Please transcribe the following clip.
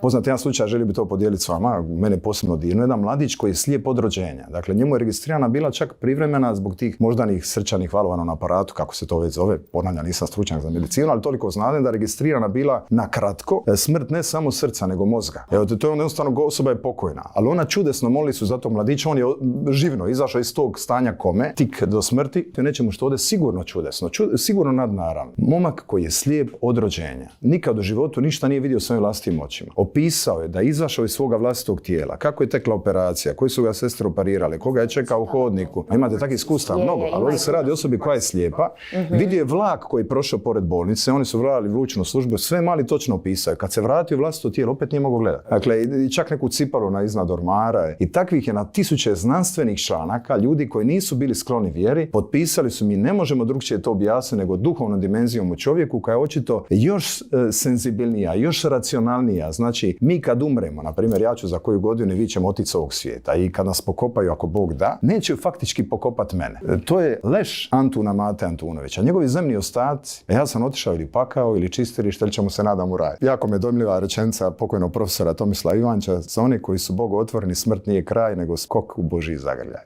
Poznat jedan slučaj, želio bi to podijeliti s vama, mene posebno dirno, jedan mladić koji je slijep od rođenja. Dakle, njemu je registrirana bila čak privremena zbog tih moždanih srčanih valova na aparatu, kako se to već zove, ponavljam, nisam stručnjak za medicinu, ali toliko znam da je registrirana bila na kratko smrt ne samo srca, nego mozga. Evo, to je jednostavno, osoba je pokojna, ali ona čudesno, molili su za tog mladića, on je živno izašao iz tog stanja kome, tik do smrti, to je nečemu što ovdje sigurno čudesno, sigurno nadnaravno. Momak koji je slijep od rođenja, nikad u životu ništa nije vidio svojim vlastitim očima. Opisao je da je izašao iz svoga vlastitog tijela, kako je tekla operacija, koji su ga sestre operirale, koga je čekao u hodniku. A imate takvih iskustava mnogo, ali ovdje se radi o osobi koja je slijepa. Vidio je vlak koji je prošao pored bolnice, oni su vrali vrućnu službu, sve mali točno opisao. Kad se vratio u vlastito tijelo, opet nije mogao gledati. Dakle, čak neku cipalu na iznad ormara. I takvih je na tisuće znanstvenih članaka, ljudi koji nisu bili skloni vjeri, potpisali su mi ne možemo drugčije to objasniti nego duhovnom dimenzijom u čovjeku koja je očito još senzibilnija, još racionalnija. Znači, mi kad umremo, na primjer, ja ću za koju godinu i vi ćemo otići s ovog svijeta i kad nas pokopaju, ako Bog da, neće faktički pokopati mene. To je leš Antuna Mate Antunovića. Njegovi zemni ostaci, ja sam otišao ili pakao ili čistilište, ili ćemo se nadam u raj. Jako me dojmljiva rečenica pokojnog profesora Tomislava Ivanča, za one koji su Bogu otvoreni, smrt nije kraj, nego skok u Božji zagrljaj.